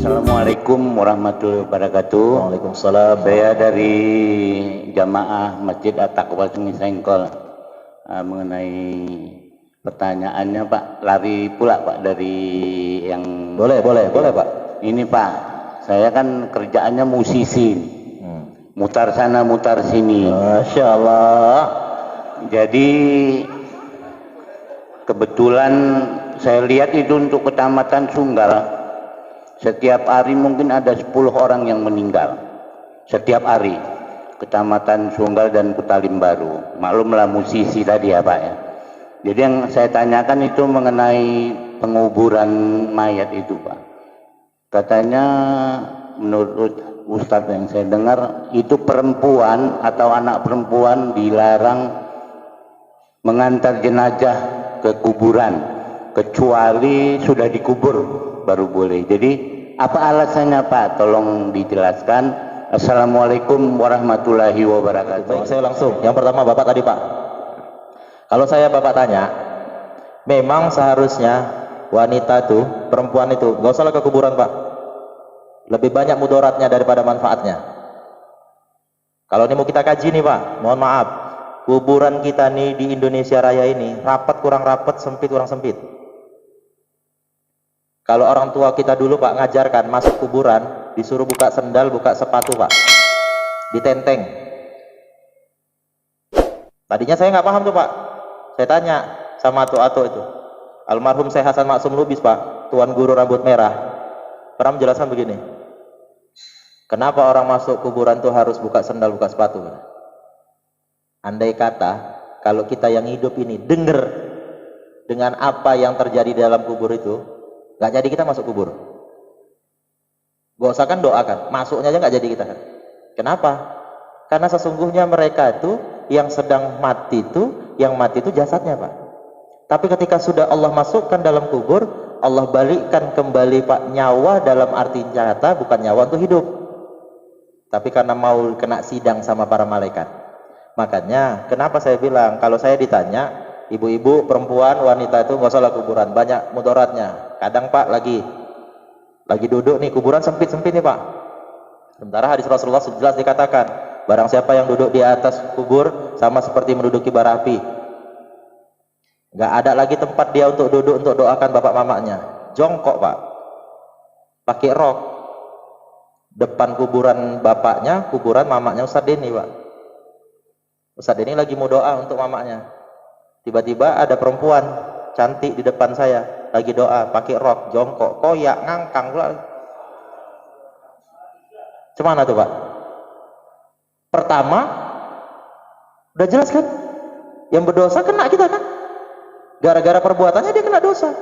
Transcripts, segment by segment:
Assalamualaikum warahmatullahi wabarakatuh. Waalaikumsalam. Saya dari Jamaah Masjid At-Taqwa Sungai Sengkol. Mengenai pertanyaannya Pak, lari pula Pak dari yang... Boleh Pak. Ini Pak, saya kan kerjaannya musisi. Mutar sana, mutar sini. Masya Allah. Jadi kebetulan saya lihat itu untuk Kecamatan Sunggal, setiap hari mungkin ada 10 orang yang meninggal setiap hari. Kecamatan Sunggal dan Kutalim Baru. Maklumlah musisi tadi ya Pak ya. Jadi yang saya tanyakan itu mengenai penguburan mayat itu Pak. Katanya menurut Ustadz yang saya dengar itu perempuan atau anak perempuan dilarang mengantar jenazah ke kuburan kecuali sudah dikubur baru boleh. Jadi apa alasannya Pak? Tolong dijelaskan. Assalamualaikum warahmatullahi wabarakatuh. Baik, saya langsung. Yang pertama Bapak tadi Pak. Kalau saya Bapak tanya, memang seharusnya wanita itu, perempuan itu, gak usah ke kuburan Pak. Lebih banyak mudaratnya daripada manfaatnya. Kalau ini mau kita kaji nih Pak, mohon maaf. Kuburan kita nih di Indonesia Raya ini, rapat kurang rapat, sempit kurang sempit. Kalau orang tua kita dulu Pak ngajarkan masuk kuburan, disuruh buka sendal, buka sepatu Pak, ditenteng. Tadinya saya nggak paham tuh Pak. Saya tanya sama atuk-atuk itu, almarhum Syekh Hasan Maksum Lubis Pak, tuan guru rambut merah, pernah menjelaskan begini. Kenapa orang masuk kuburan tuh harus buka sendal, buka sepatu? Andai kata kalau kita yang hidup ini dengar dengan apa yang terjadi di dalam kubur itu, nggak jadi kita masuk kubur. Gak usah kan doakan, masuknya aja nggak jadi kita kan. Kenapa? Karena sesungguhnya mereka itu yang sedang mati itu, yang mati itu jasadnya Pak. Tapi ketika sudah Allah masukkan dalam kubur, Allah balikkan kembali Pak nyawa dalam arti nyata, bukan nyawa untuk hidup. Tapi karena mau kena sidang sama para malaikat. Makanya kenapa saya bilang kalau saya ditanya, ibu-ibu, perempuan, wanita itu nggak usah lah kuburan, banyak mudaratnya. Kadang Pak lagi duduk nih, kuburan sempit-sempit nih Pak. Sementara hadis Rasulullah jelas dikatakan, barang siapa yang duduk di atas kubur sama seperti menduduki bara api. Nggak ada lagi tempat dia untuk duduk untuk doakan bapak mamanya. Jongkok Pak, pakai rok. Depan kuburan bapaknya, kuburan mamanya Ustadz Deni Pak. Ustadz Deni lagi mau doa untuk mamanya. Tiba-tiba ada perempuan cantik di depan saya, lagi doa, pakai rok, jongkok, koyak, ngangkang pula. Cemana tuh Pak? Pertama, udah jelas kan? Yang berdosa kena kita kan? Gara-gara perbuatannya dia kena dosa.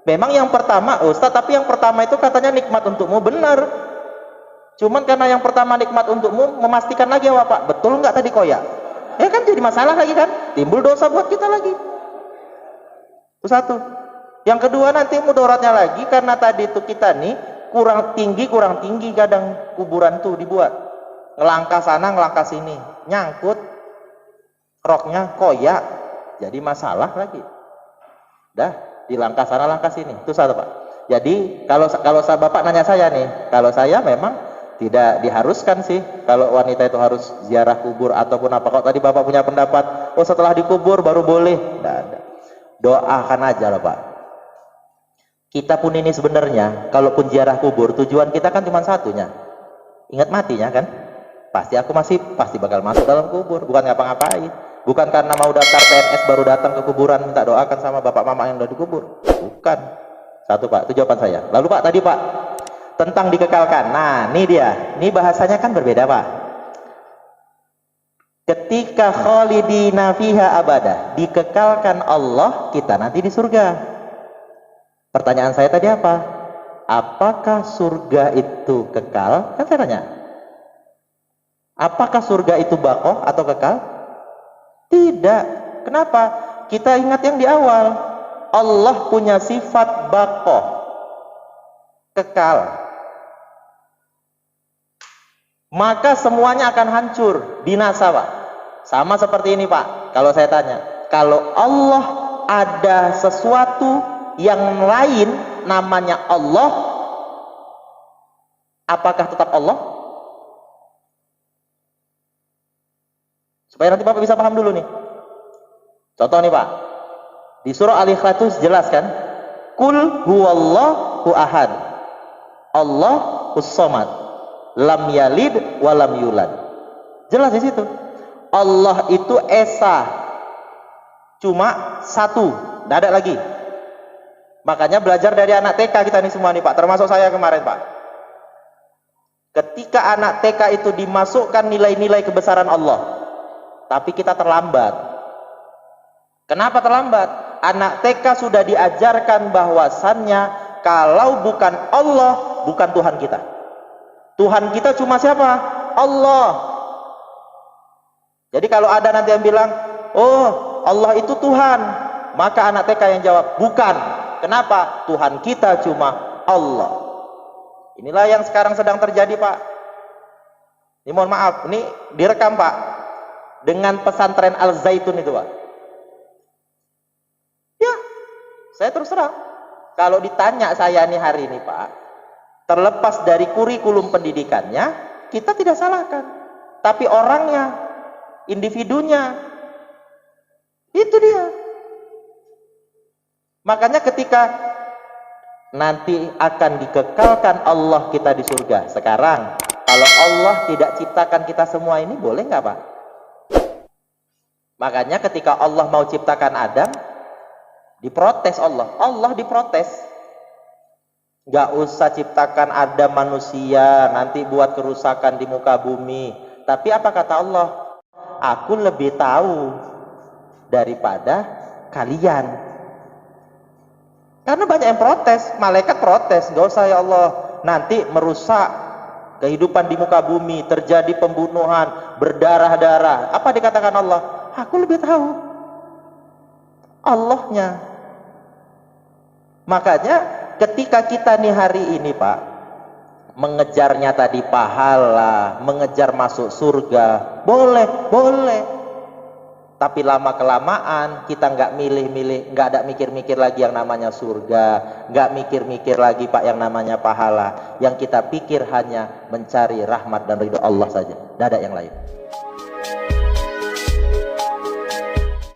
Memang yang pertama, Ustadz, tapi yang pertama itu katanya nikmat untukmu, benar. Cuman karena yang pertama nikmat untukmu, memastikan lagi ya Pak, betul nggak tadi koyak? Ya kan jadi masalah lagi kan? Timbul dosa buat kita lagi. Itu satu. Yang kedua nanti mudaratnya lagi karena tadi itu kita nih kurang tinggi kadang kuburan tuh dibuat. Ngelangkah sana, ngelangkah sini, nyangkut roknya koyak, jadi masalah lagi. Dah, di langkah sana, langkah sini. Itu satu Pak. Jadi kalau Bapak nanya saya nih, kalau saya memang tidak diharuskan sih kalau wanita itu harus ziarah kubur ataupun apa. Kalau tadi Bapak punya pendapat, oh setelah dikubur baru boleh. Tidak ada. Doakan aja lah Pak. Kita pun ini sebenarnya kalaupun ziarah kubur tujuan kita kan cuma satunya, ingat matinya kan. Pasti bakal masuk dalam kubur, bukan ngapa-ngapain. Bukan karena mau daftar PNS baru datang ke kuburan minta doakan sama bapak mama yang udah dikubur. Bukan. Satu Pak, itu jawaban saya. Lalu Pak tadi Pak tentang dikekalkan. Nah ini dia, ini bahasanya kan berbeda Pak. Ketika khalidina fiha abada, dikekalkan Allah kita nanti di surga. Pertanyaan saya tadi apa? Apakah surga itu kekal? Kan saya tanya. Apakah surga itu bakoh atau kekal? Tidak. Kenapa? Kita ingat yang di awal. Allah punya sifat bakoh, kekal. Maka semuanya akan hancur, binasa Pak. Sama seperti ini Pak. Kalau saya tanya, kalau Allah ada sesuatu yang lain namanya Allah, apakah tetap Allah? Supaya nanti Bapak bisa paham dulu nih. Contoh nih Pak, di surah Al-Ikhlas itu jelas kan, Kul huwallahu ahad, Allahus samad, lam yalid walam yulad. Jelas di situ. Allah itu esa, cuma satu, tidak ada lagi. Makanya belajar dari anak TK kita nih semua nih Pak, termasuk saya kemarin Pak. Ketika anak TK itu dimasukkan nilai-nilai kebesaran Allah, tapi kita terlambat. Kenapa terlambat? Anak TK sudah diajarkan bahwasannya kalau bukan Allah, bukan Tuhan kita. Tuhan kita cuma siapa? Allah. Jadi kalau ada nanti yang bilang, oh Allah itu Tuhan, maka anak TK yang jawab, bukan. Kenapa? Tuhan kita cuma Allah. Inilah yang sekarang sedang terjadi Pak. Ini mohon maaf, ini direkam Pak, dengan pesantren Al-Zaitun itu Pak. Ya, saya terus terang, kalau ditanya saya nih hari ini Pak, terlepas dari kurikulum pendidikannya, kita tidak salahkan. Tapi orangnya, individunya, itu dia. Makanya ketika nanti akan dikekalkan Allah kita di surga, sekarang kalau Allah tidak ciptakan kita semua ini, boleh nggak Pak? Makanya ketika Allah mau ciptakan Adam, diprotes Allah diprotes. Nggak usah ciptakan Adam manusia, nanti buat kerusakan di muka bumi. Tapi apa kata Allah? Aku lebih tahu daripada kalian. Karena banyak yang protes, malaikat protes, nggak usah ya Allah, nanti merusak kehidupan di muka bumi, terjadi pembunuhan, berdarah-darah. Apa dikatakan Allah? Aku lebih tahu Allahnya. Makanya ketika kita nih hari ini Pak, mengejarnya tadi pahala, mengejar masuk surga, boleh. Tapi lama-kelamaan kita nggak milih-milih, nggak ada mikir-mikir lagi yang namanya surga, nggak mikir-mikir lagi Pak yang namanya pahala. Yang kita pikir hanya mencari rahmat dan ridho Allah saja, tidak ada yang lain.